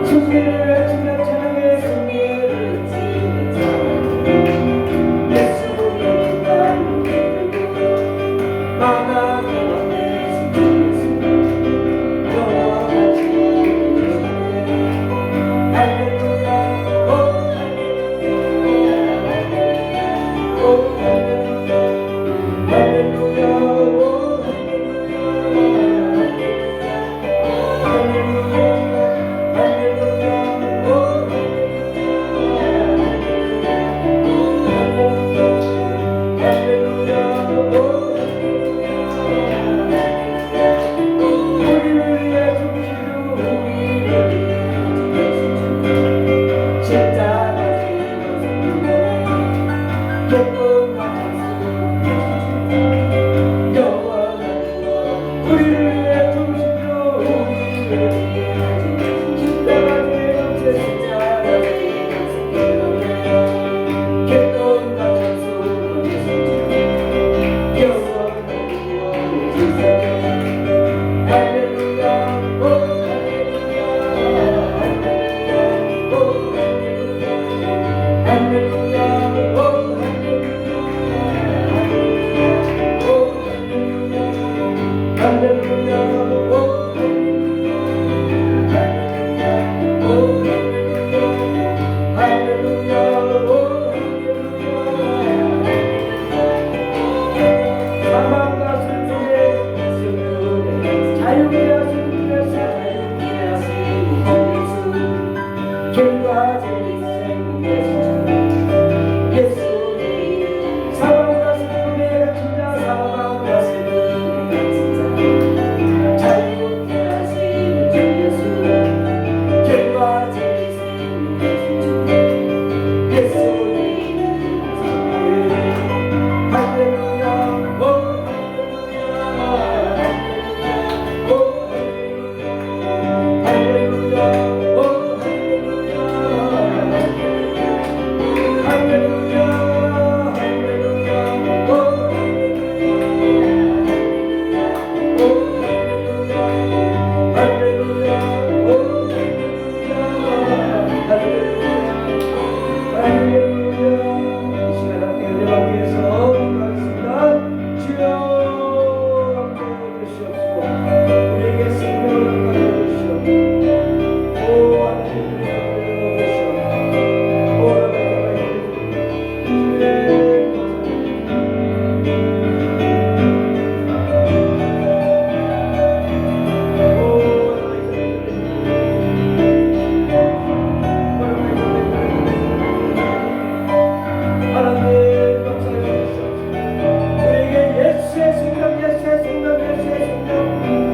승리를 외치며 찬양해 승리를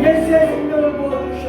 예수의 이름을 들고 만나게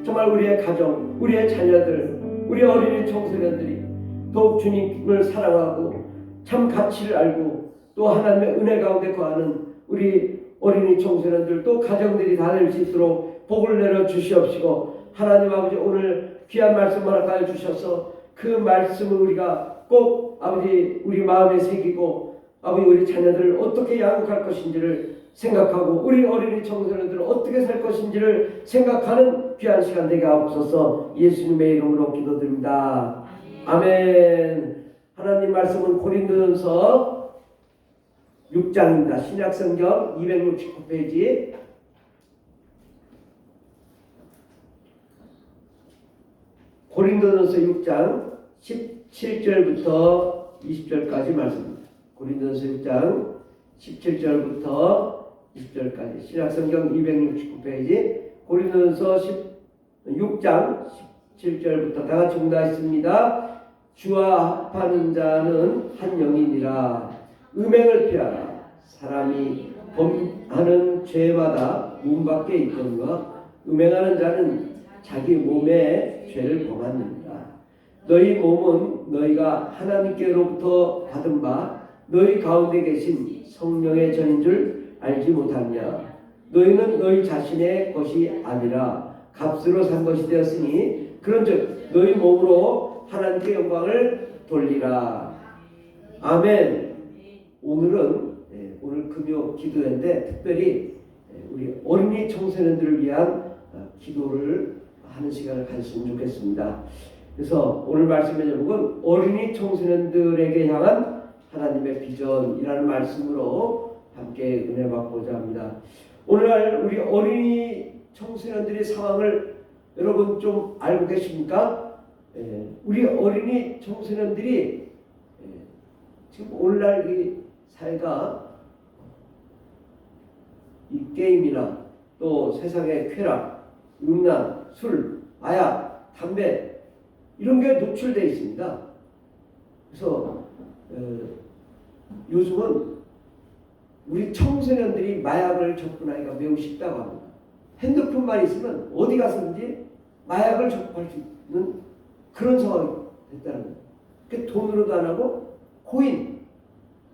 정말 우리의 가정, 우리의 자녀들, 우리 어린이 청소년들이 더욱 주님을 사랑하고 참 가치를 알고 또 하나님의 은혜 가운데 거하는 우리 어린이 청소년들 또 가정들이 다 될 수 있도록 복을 내려 주시옵시고, 하나님 아버지 오늘 귀한 말씀 허락하여 주셔서 그 말씀을 우리가 꼭 아버지 우리 마음에 새기고 아버지 우리 자녀들을 어떻게 양육할 것인지를 생각하고 우리 어린이 청소년들은 어떻게 살 것인지를 생각하는 귀한 시간 되게 하옵소서. 예수님의 이름으로 기도드립니다. 아멘. 하나님 말씀은 고린도전서 6장입니다. 신약성경 269페이지. 고린도전서 6장 17절부터 20절까지 말씀입니다. 고린도전서 6장 17절부터 20절까지 신약성경 269페이지 고린도전서 6장 17절부터 다 같이 응답했습니다. 주와 합하는 자는 한 영이니라. 음행을 피하라. 사람이 범하는 죄마다 문 밖에 있거니와 음행하는 자는 자기 몸에 죄를 범하느니라. 너희 몸은 너희가 하나님께로부터 받은 바 너희 가운데 계신 성령의 전인 줄 알지 못하느냐. 너희는 너희 자신의 것이 아니라 값으로 산 것이 되었으니 그런즉 너희 몸으로 하나님께 영광을 돌리라. 아멘. 오늘은 오늘 금요 기도회인데 특별히 우리 어린이 청소년들을 위한 기도를 하는 시간을 가졌으면 좋겠습니다. 그래서 오늘 말씀의 제목은 어린이 청소년들에게 향한 하나님의 비전이라는 말씀으로 함께 은혜 받고자 합니다. 오늘날 우리 어린이 청소년들의 상황을 여러분 좀 알고 계십니까? 우리 어린이 청소년들이 지금 오늘날 이 사회가 이 게임이나 또 세상의 쾌락, 음란, 술, 마약, 담배 이런 게 노출되어 있습니다. 그래서 요즘은 우리 청소년들이 마약을 접근하기가 매우 쉽다고 합니다. 핸드폰만 있으면 어디 가서든지 마약을 접할 수 있는 그런 상황이 됐다는 거예요. 그러니까 돈으로도 안 하고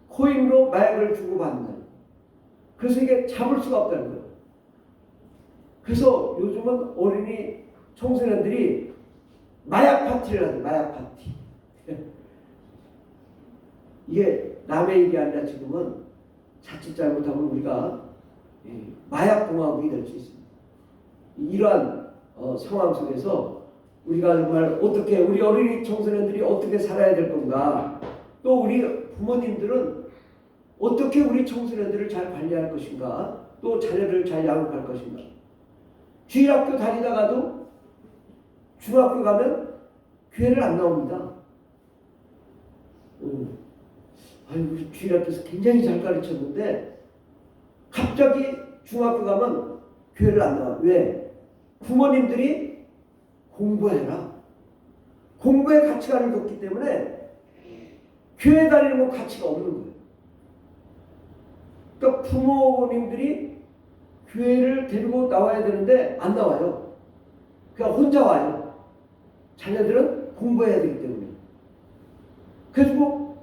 코인으로 마약을 주고받는다. 그래서 이게 잡을 수가 없다는 거예요. 그래서 요즘은 어린이 청소년들이 마약 파티를 하죠. 마약 파티. 이게 남의 일이 아니라 지금은 자칫 잘못하면 우리가 마약 공화국이 될 수 있습니다. 이러한 상황 속에서 우리가 정말 어떻게 우리 어린이 청소년들이 어떻게 살아야 될 건가, 또 우리 부모님들은 어떻게 우리 청소년들을 잘 관리할 것인가, 또 자녀를 잘 양육할 것인가. 주일학교 다니다가도 중학교 가면 교회를 안 나옵니다. 우리 주일학교에서 굉장히 잘 가르쳤는데 갑자기 중학교 가면 교회를 안 나와. 왜? 부모님들이 공부해라. 공부에 가치관을 뒀기 때문에 교회 다니는 거 가치가 없는 거예요. 그러니까 부모님들이 교회를 데리고 나와야 되는데 안 나와요. 그냥 혼자 와요. 자녀들은 공부해야 되기 때문에. 그래서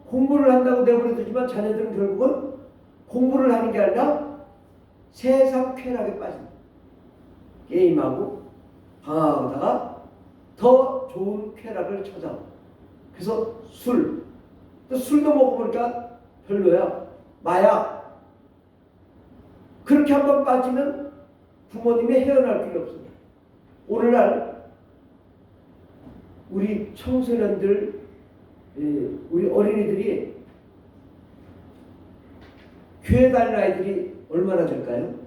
공부를 한다고 내버려두지만 자녀들은 결국은 공부를 하는 게 아니라 세상 쾌락에 빠집니다. 게임하고 방황하다가 더 좋은 쾌락을 찾아. 그래서 또 술도 먹어보니까 별로야. 마약. 그렇게 한번 빠지면 부모님이 헤어날 길이 없습니다. 오늘날 우리 청소년들, 우리 어린이들이 교회 다니는 아이들이 얼마나 될까요?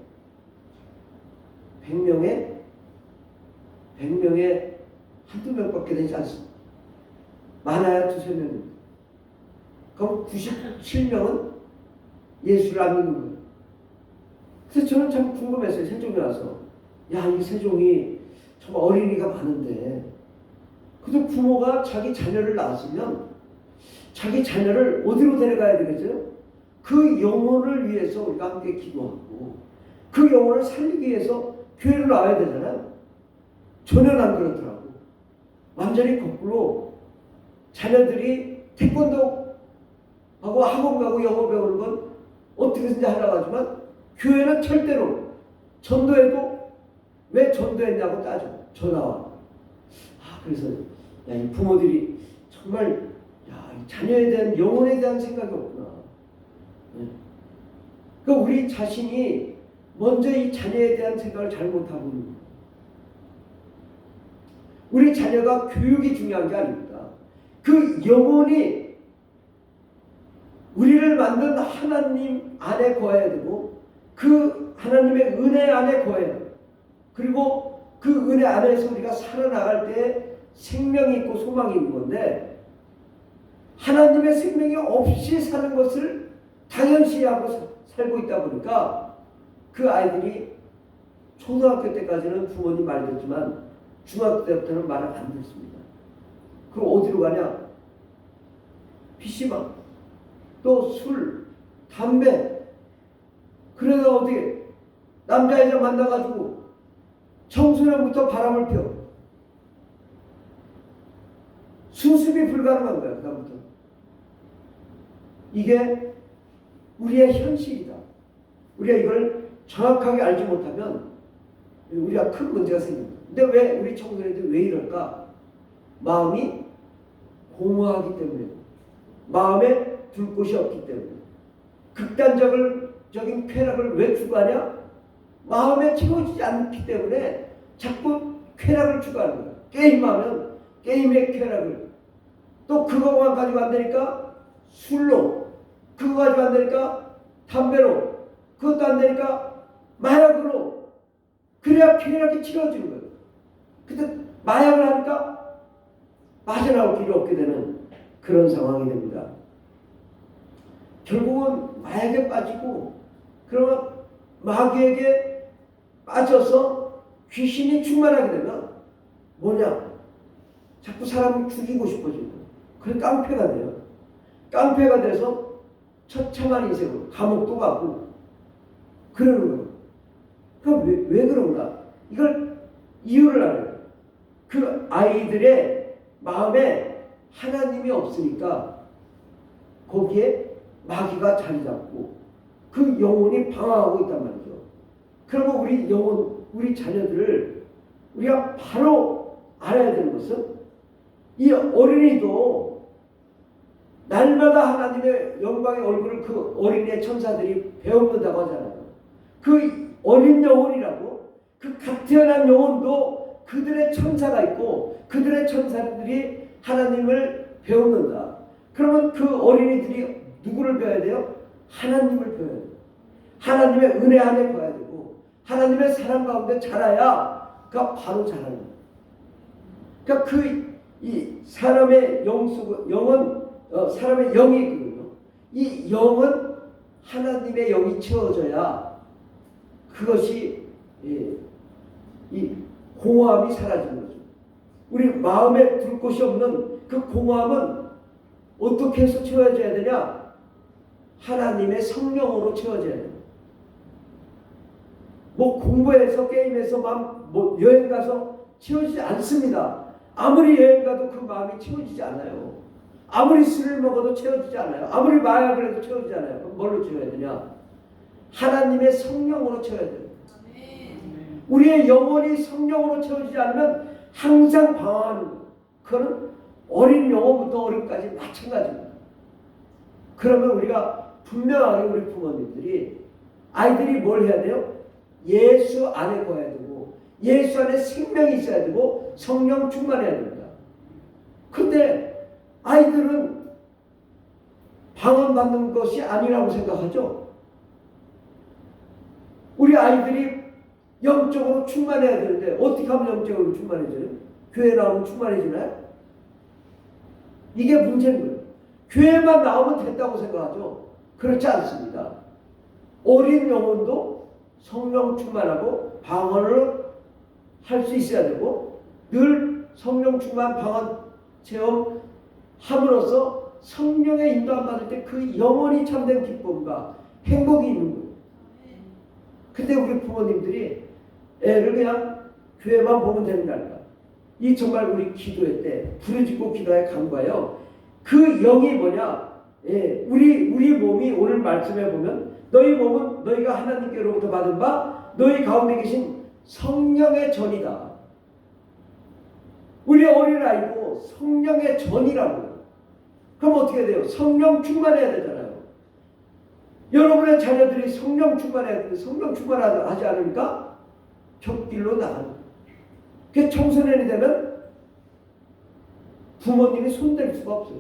100명에 한두 명밖에 되지 않습니다. 많아야 두세 명입니다. 그럼 97명은 예수를 안 믿는 거예요. 그래서 저는 참 궁금했어요. 세종에 와서. 야, 이 세종이 정말 어린이가 많은데, 그래도 부모가 자기 자녀를 낳았으면 자기 자녀를 어디로 데려가야 되겠어요? 그 영혼을 위해서 우리가 함께 기도하고 그 영혼을 살리기 위해서 교회로 나와야 되잖아요. 전혀 안 그렇더라고. 완전히 거꾸로 자녀들이 태권도 하고 학원 가고 영어 배우는 건 어떻게든지 하려고 하지만 교회는 절대로 전도해도 왜 전도했냐고 따져. 전화와. 그래서 이 부모들이 정말 자녀에 대한 영혼에 대한 생각이 없구나. 그러니까 우리 자신이 먼저 이 자녀에 대한 생각을 잘못하고 있는 거예요. 우리 자녀가 교육이 중요한 게 아닙니다. 그 영혼이 우리를 만든 하나님 안에 거해야 되고 그 하나님의 은혜 안에 거해야 돼요. 그리고 그 은혜 안에서 우리가 살아나갈 때 생명이 있고 소망이 있는 건데 하나님의 생명이 없이 사는 것을 당연시하고 살고 있다 보니까 그 아이들이 초등학교 때까지는 부모님 말 듣지만 중학교 때부터는 말을 안 듣습니다. 그럼 어디로 가냐? PC방, 또 술, 담배. 그러다 어떻게 남자 여자 만나가지고 청소년부터 바람을 펴. 수습이 불가능한 거야. 그다음부터. 이게 우리의 현실이다. 우리가 이걸 정확하게 알지 못하면 우리가 큰 문제가 생깁니다. 근데 왜 우리 청소년들이 왜 이럴까? 마음이 공허하기 때문에, 마음에 둘 곳이 없기 때문에. 극단적인 쾌락을 왜 추구하냐? 마음에 채워지지 않기 때문에 자꾸 쾌락을 추구하는 거야. 게임하면 게임의 쾌락을, 또 그거만 가지고 안 되니까 술로, 그거 가지고 안 되니까 담배로, 그것도 안 되니까 마약으로. 그래야 쾌락이 치러지는 거예요. 근데 마약을 하니까 빠져나올 길이 없게 되는 그런 상황이 됩니다. 결국은 마약에 빠지고 그러면 마귀에게 빠져서 귀신이 충만하게 되면 뭐냐? 자꾸 사람을 죽이고 싶어지는 거예요. 그래 깡패가 돼요. 깡패가 돼서 처참한 인생으로 감옥도 가고 그러는 거예요. 그럼 왜 그런가? 이걸 이유를 알아요. 그 아이들의 마음에 하나님이 없으니까 거기에 마귀가 자리 잡고 그 영혼이 방황하고 있단 말이죠. 그러면 우리 영혼, 우리 자녀들을 우리가 바로 알아야 되는 것은 이 어린이도 날마다 하나님의 영광의 얼굴을 그 어린이의 천사들이 배웁는다고 하잖아요. 그 어린 영혼이라고, 그 갓 태어난 영혼도 그들의 천사가 있고 그들의 천사들이 하나님을 배우는다. 그러면 그 어린이들이 누구를 배워야 돼요? 하나님을 배워야 돼요. 하나님의 은혜 안에 배워야 되고 하나님의 사랑 가운데 자라야 그가 바로 자라는 거예요. 그러니까 이 사람의 영은 사람의 영이 있거든요. 이 영은 하나님의 영이 채워져야 그것이 이 공허함이 사라지는 거죠. 우리 마음에 둘 곳이 없는 그 공허함은 어떻게 해서 채워져야 되냐? 하나님의 성령으로 채워져야 돼요. 뭐 공부해서 게임해서 뭐 여행 가서 채워지지 않습니다. 아무리 여행 가도 그 마음이 채워지지 않아요. 아무리 술을 먹어도 채워지지 않아요. 아무리 마약을 해도 채워지지 않아요. 그럼 뭘로 채워야 되냐? 하나님의 성령으로 채워야 돼요. 우리의 영혼이 성령으로 채워지지 않으면 항상 방황하는 거예요. 그거는 어린 영혼부터 어른까지 마찬가지입니다. 그러면 우리가 분명하게 우리 부모님들이 아이들이 뭘 해야 돼요? 예수 안에 거해야 되고 예수 안에 생명이 있어야 되고 성령 충만해야 됩니다. 근데 아이들은 방언받는 것이 아니라고 생각하죠. 우리 아이들이 영적으로 충만해야 되는데 어떻게 하면 영적으로 충만해져요? 교회 나오면 충만해지나요? 이게 문제인 거예요. 교회만 나오면 된다고 생각하죠. 그렇지 않습니다. 어린 영혼도 성령 충만하고 방언을 할 수 있어야 되고 늘 성령 충만 방언 체험 함으로써 성령의 인도함 받을 때 그 영원히 참된 기쁨과 행복이 있는 거예요. 근데 우리 부모님들이 애를 그냥 교회만 보면 되는 거 아닌가? 이 정말 우리 기도회 때 부르짖고 기도에 간과요. 그 영이 뭐냐? 우리 몸이 오늘 말씀해 보면 너희 몸은 너희가 하나님께로부터 받은 바 너희 가운데 계신 성령의 전이다. 우리 어린아이도 성령의 전이라고요. 그럼 어떻게 돼요? 성령 충만해야 되잖아요. 여러분의 자녀들이 성령 충만해야 되는데 성령 충만하지 않으니까 곁길로 나가는 거예요. 그 청소년이 되면 부모님이 손댈 수가 없어요.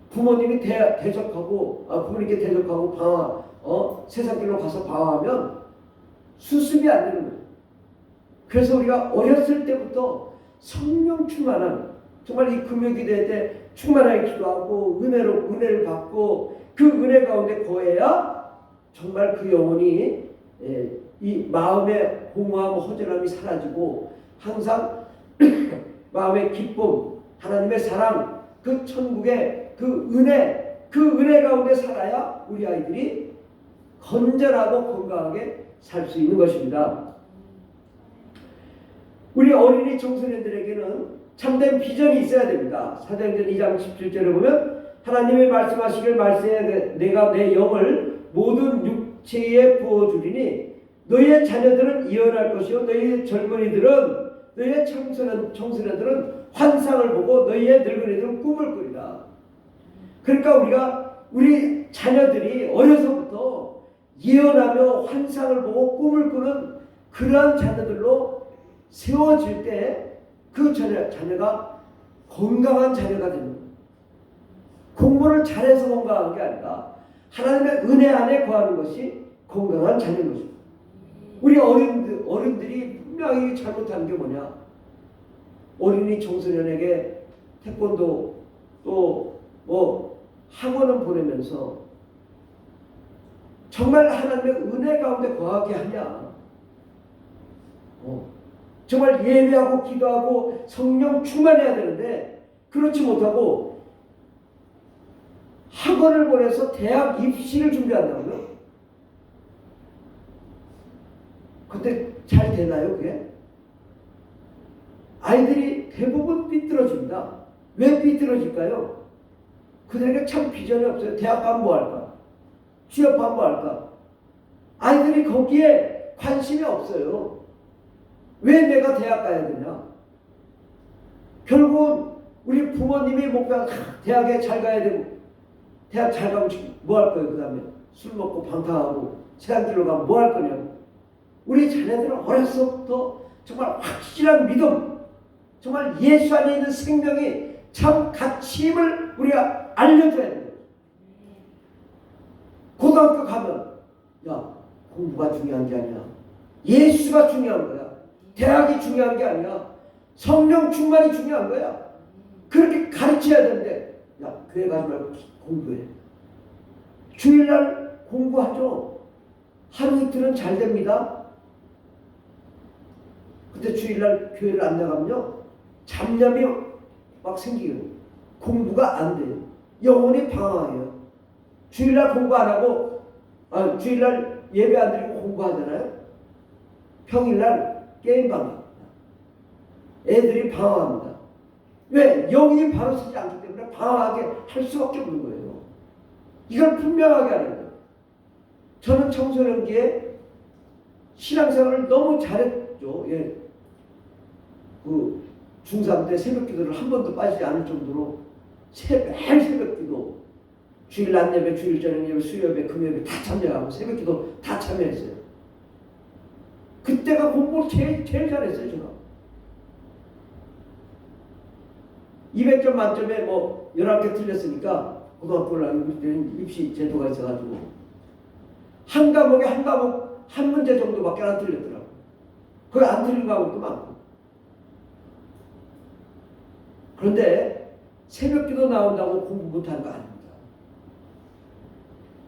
부모님이 대적하고 부모님께 대적하고 방황 세상 길로 가서 방황하면 수습이 안 되는 거예요. 그래서 우리가 어렸을 때부터 성령 충만한 정말 이 금요기도회 때 충만하게 기도하고 은혜를 받고 그 은혜 가운데 거해야 정말 그 영혼이 이 마음의 공허함 허전함이 사라지고 항상 마음의 기쁨 하나님의 사랑 그 천국의 그 은혜 가운데 살아야 우리 아이들이 건전하고 건강하게 살 수 있는 것입니다. 우리 어린이 청소년들에게는 참된 비전이 있어야 됩니다. 사도행전 2장 17절에 보면 하나님이 말씀하시길 말씀해 내가 내 영을 모든 육체에 부어주리니 너희의 자녀들은 예언할 것이요 너희의 젊은이들은 너희의 청소년들은 환상을 보고 너희의 늙은이들은 꿈을 꾸리라. 그러니까 우리 자녀들이 어려서부터 예언하며 환상을 보고 꿈을 꾸는 그러한 자녀들로 세워질 때 그 자녀가 건강한 자녀가 되는 거예요. 공부를 잘해서 건강한 게 아니라 하나님의 은혜 안에 거하는 것이 건강한 자녀인 것입니다. 우리 어른들이 분명히 잘못하는 게 뭐냐? 어린이 청소년에게 태권도 또 학원은 보내면서 정말 하나님의 은혜 가운데 거하게 하냐? 정말 예배하고 기도하고 성령 충만해야 되는데 그렇지 못하고 학원을 보내서 대학 입시를 준비한다고요? 근데 잘 되나요 그게? 아이들이 대부분 삐뚤어집니다. 왜 삐뚤어질까요? 그들에게 참 비전이 없어요. 대학 가면 뭐 할까? 취업하면 뭐 할까? 아이들이 거기에 관심이 없어요. 왜 내가 대학 가야 되냐? 결국은 우리 부모님이 목표가 대학에 잘 가야 되고 대학 잘 가면 뭐 할 거예요? 그 다음에 술 먹고 방탕하고 세상길로 가면 뭐 할 거냐고. 우리 자녀들은 어려서부터 정말 확실한 믿음 정말 예수 안에 있는 생명이 참 가치임을 우리가 알려줘야 돼요. 고등학교 가면 야 공부가 중요한 게 아니야. 예수가 중요한 거야. 대학이 중요한 게 아니야. 성령 충만이 중요한 거야. 그렇게 가르쳐야 되는데 야 교회 가지 말고 공부해. 주일날 공부하죠. 하루 이틀은 잘 됩니다. 근데 주일날 교회를 안 나가면요 잡념이 막 생기요. 공부가 안 돼요. 영혼이 방황해요. 주일날 공부 안 하고 주일날 예배 안 드리고 공부하잖아요. 평일날 게임방 갑니다. 애들이 방황합니다. 왜? 영이 바로 서지 않기 때문에 방황하게 할 수밖에 없는 거예요. 이걸 분명하게 하는 거예요. 저는 청소년기에 신앙생활을 너무 잘했죠. 예. 그 중3 때 새벽 기도를 한 번도 빠지지 않을 정도로 매일 새벽 기도, 주일 낮 예배, 주일 저녁 예배, 수요예배, 금요예배 다 참여하고 새벽 기도 다 참여했어요. 그때가 공부를 제일 잘했어요. 제가 200점 만점에 뭐 11개 틀렸으니까 고등학교를 다닐 때는 입시 제도가 있어가지고 한 과목에 한 문제 정도밖에 안 틀렸더라고요. 거기 안 틀린 과목도 많고. 그런데 새벽기도 나온다고 공부 못하는 거 아닙니다.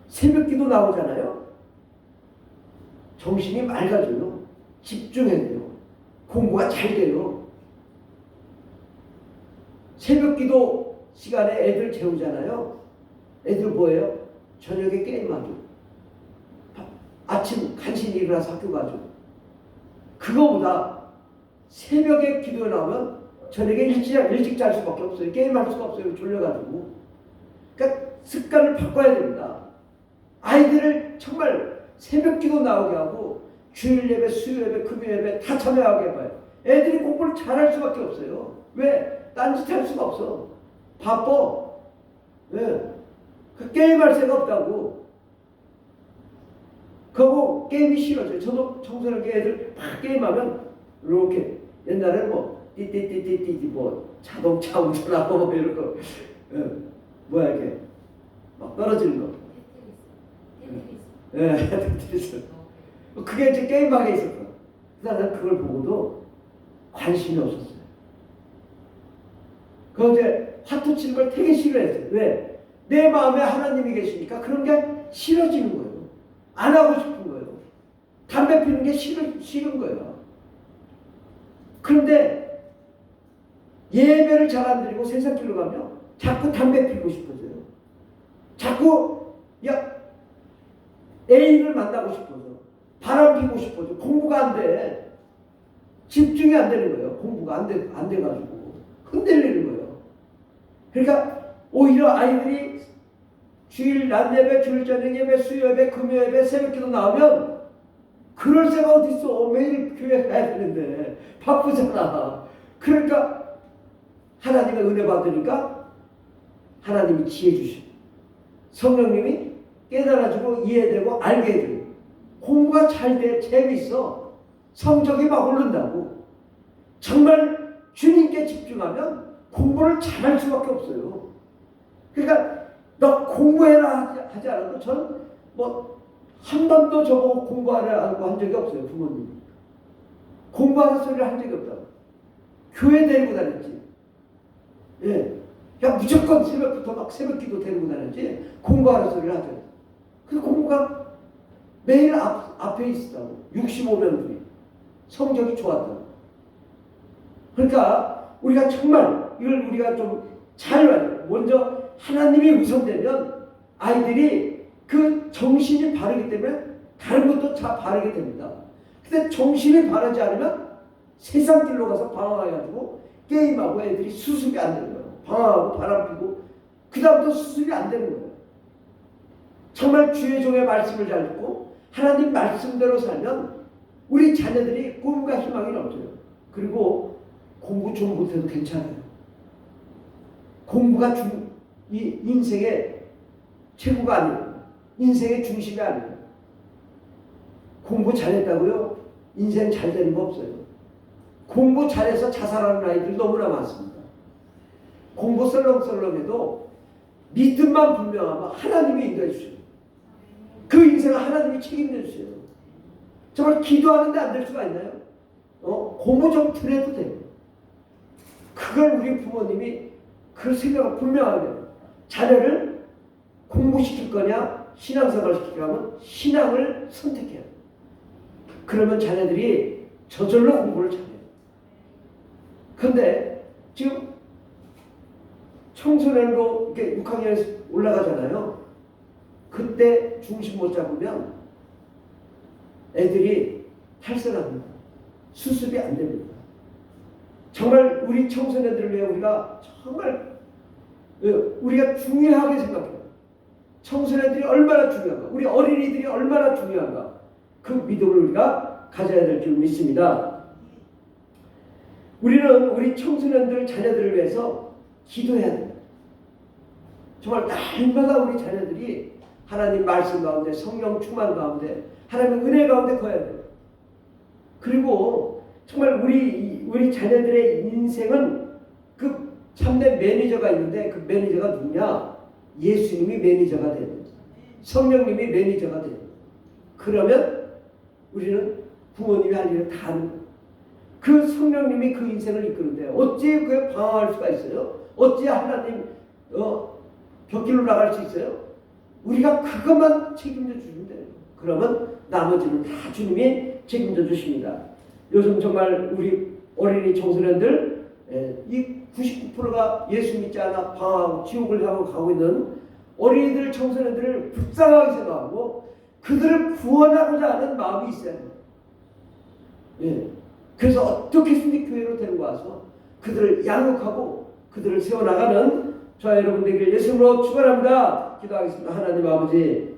새벽기도 나오잖아요. 정신이 맑아져요. 집중해야 돼요. 공부가 잘 돼요. 새벽기도 시간에 애들 재우잖아요. 애들 뭐예요? 저녁에 게임하죠. 아침 간신히 일어나서 학교 가죠. 그거보다 새벽에 기도에 나오면 저녁에 일찍 잘 수밖에 없어요. 게임할 수가 없어요. 졸려가지고. 그러니까 습관을 바꿔야 됩니다. 아이들을 정말 새벽기도 나오게 하고 주일 예배, 수요 예배, 금요 예배 다 참여하게 해봐요. 애들이 공부를 잘할 수밖에 없어요. 왜? 딴짓 할 수가 없어. 바빠. 왜? 그 게임할 새가 없다고. 그거 게임이 싫어져요. 저도 청소년기 애들 막 게임하면 이렇게 옛날에 뭐 띠띠띠띠띠 뭐 자동차 운전하고 뭐 이런 거 뭐야 이렇게 막 떨어지는 거. 테트리스. 그게 이제 게임하게 있었어. 나는 그걸 보고도 관심이 없었어요. 그 이제 화투 치는 걸 되게 싫어했어요. 왜? 내 마음에 하나님이 계시니까 그런 게 싫어지는 거예요. 안 하고 싶은 거예요. 담배 피는 게 싫은 거예요. 그런데 예배를 잘 안 드리고 세상길로 가면 자꾸 담배 피고 싶어져요. 자꾸 애인을 만나고 싶어서 바람 피고 싶어서 공부가 안 돼. 집중이 안 되는 거예요. 공부가 안 돼가지고 흔들리는 거예요. 그러니까 오히려 아이들이 주일 낮 예배, 주일 저녁 예배, 수요 예배, 금요 예배, 새벽기도 나오면 그럴 새가 어디 있어. 매일 교회 가야 되는데 바쁘잖아. 그러니까 하나님의 은혜 받으니까 하나님이 지혜 주시고 성령님이 깨달아주고 이해되고 알게 해줘요. 공부가 잘 돼. 재밌어. 성적이 막 오른다고. 정말 주님께 집중하면 공부를 잘할 수밖에 없어요. 그러니까 너 공부해라 하지 않아도 저는 뭐 한 번도 저보고 공부하라고 한 적이 없어요. 부모님이. 공부하는 소리를 한 적이 없다고. 교회 데리고 다녔지. 예. 그냥 무조건 새벽부터 막 새벽기도 데리고 다녔지. 공부하는 소리를 하죠. 그 공부가 매일 앞에 있었다고. 65명들이. 성적이 좋았다고. 그러니까 우리가 정말 이걸 우리가 좀 잘 봐요. 먼저 하나님이 우선되면 아이들이 그 정신이 바르기 때문에 다른 것도 다 바르게 됩니다. 근데 정신이 바르지 않으면 세상 길로 가서 방황해가지고 게임하고 애들이 수습이 안 되는 거예요. 방황하고 바람 피고 그 다음부터 수습이 안 되는 거예요. 정말 주의 종의 말씀을 잘 듣고 하나님 말씀대로 살면 우리 자녀들이 꿈과 희망이 넘쳐요. 그리고 공부 좀 못해도 괜찮아요. 공부가 이 인생의 최고가 아니에요. 인생의 중심이 아니에요. 공부 잘했다고요? 인생 잘 되는 거 없어요. 공부 잘해서 자살하는 아이들 너무나 많습니다. 공부 썰렁썰렁해도 믿음만 분명하면 하나님이 인도해 주셔요. 그 인생을 하나님이 책임져 주세요. 정말 기도하는데 안 될 수가 있나요? 공부 좀 덜해도 돼요. 그걸 우리 부모님이 그 생각을 분명하게 해요. 자녀를 공부시킬 거냐 신앙생활을 시키려 하면 신앙을 선택해요. 그러면 자녀들이 저절로 공부를 잘해요. 그런데 지금 청소년으로 이렇게 6학년에서 올라가잖아요. 그때 중심 못 잡으면 애들이 탈선합니다. 수습이 안 됩니다. 정말 우리 청소년들을 위해 우리가 정말 우리가 중요하게 생각해요. 청소년들이 얼마나 중요한가, 우리 어린이들이 얼마나 중요한가, 그 믿음을 우리가 가져야 될 줄 믿습니다. 우리는 우리 청소년들 자녀들을 위해서 기도해야 됩니다. 정말 날마다 우리 자녀들이 하나님 말씀 가운데 성령 충만 가운데 하나님의 은혜 가운데 커야 돼요. 그리고 정말 우리 자녀들의 인생은 그 참된 매니저가 있는데 그 매니저가 누구냐? 예수님이 매니저가 돼요. 성령님이 매니저가 돼요. 그러면 우리는 부모님이 할 일을 다 하는 거예요. 그 성령님이 그 인생을 이끄는데 어찌 그에 방황할 수가 있어요? 어찌 하나님 벽길로 나갈 수 있어요? 우리가 그것만 책임져 주시면 돼요. 그러면 나머지는 다 주님이 책임져 주십니다. 요즘 정말 우리 어린이 청소년들 이 99%가 예수 믿지 않아 방황하고 지옥을 향하고 가고 있는 어린이들 청소년들을 불쌍하게 생각하고 그들을 구원하고자 하는 마음이 있어야 돼요. 예. 그래서 어떻게든지 교회로 데리고 와서 그들을 양육하고 그들을 세워나가는 저와 여러분들에게 예수님으로 축원합니다. 기도하겠습니다. 하나님 아버지,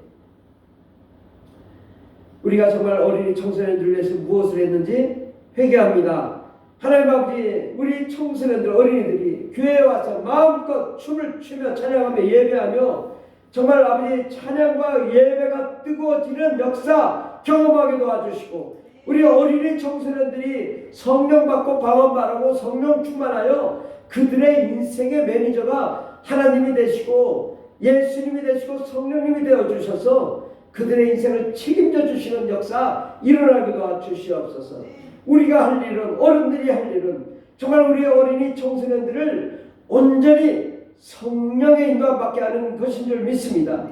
우리가 정말 어린이 청소년들을 위해서 무엇을 했는지 회개합니다. 하나님 아버지, 우리 청소년들 어린이들이 교회에 와서 마음껏 춤을 추며 찬양하며 예배하며 정말 아버지 찬양과 예배가 뜨거워지는 역사 경험하게 도와주시고 우리 어린이 청소년들이 성령 받고 방언 말하고 성령 충만하여 그들의 인생의 매니저가 하나님이 되시고 예수님이 되시고 성령님이 되어주셔서 그들의 인생을 책임져 주시는 역사 일어나게 도와주시옵소서. 우리가 할 일은, 어른들이 할 일은 정말 우리 어린이 청소년들을 온전히 성령의 인도함 받게 하는 것인 줄 믿습니다.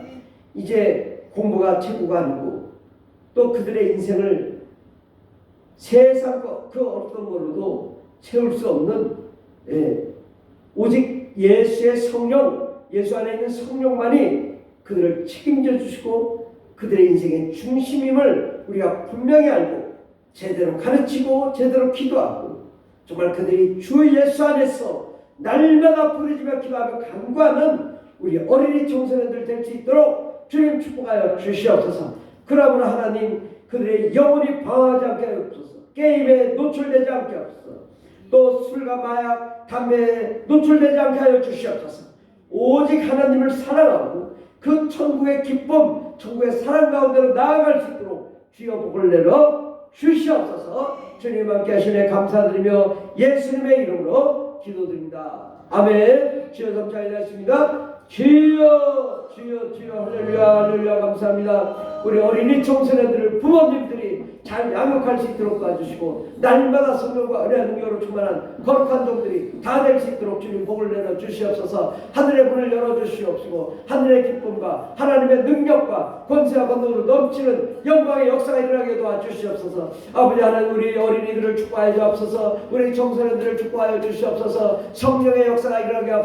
이제 공부가 최고가 아니고 또 그들의 인생을 세상 그 어떤 걸로도 채울 수 없는 오직 예수의 성령, 예수 안에 있는 성령만이 그들을 책임져 주시고 그들의 인생의 중심임을 우리가 분명히 알고 제대로 가르치고 제대로 기도하고 정말 그들이 주 예수 안에서 날마다 부르짖며 기도하며 간구하는 우리 어린이 청소년들 될 수 있도록 주님 축복하여 주시옵소서. 그러므로 하나님 그들의 영혼이 방황하지 않게 하옵소서. 게임에 노출되지 않게 하옵소서. 또 술과 마약, 담배에 노출되지 않게 하여 주시옵소서. 오직 하나님을 사랑하고 그 천국의 기쁨, 천국의 사랑 가운데로 나아갈 수 있도록 주여 복을 내려 주시옵소서. 주님 함께 하시네 감사드리며 예수님의 이름으로 기도드립니다. 아멘. 주여 감사드리겠습니다. 주여 주여 주여 할렐루야 할렐루야 감사합니다. 우리 어린이 청소년들을 부모님들이 잘 양육할 수 있도록 도와주시고 날마다 성령과 은혜와 능력으로 충만한 거룩한 종들이 다 될 수 있도록 주님 복을 내려 주시옵소서. 하늘의 문을 열어 주시옵시고 하늘의 기쁨과 하나님의 능력과 권세와 권능으로 넘치는 영광의 역사가 일어나게 도와주시옵소서. 아버지 하나님 우리 어린이들을 축복하여 주옵소서. 우리 청소년들을 축복하여 주시옵소서. 성령의 역사가 일어나게 하옵소서.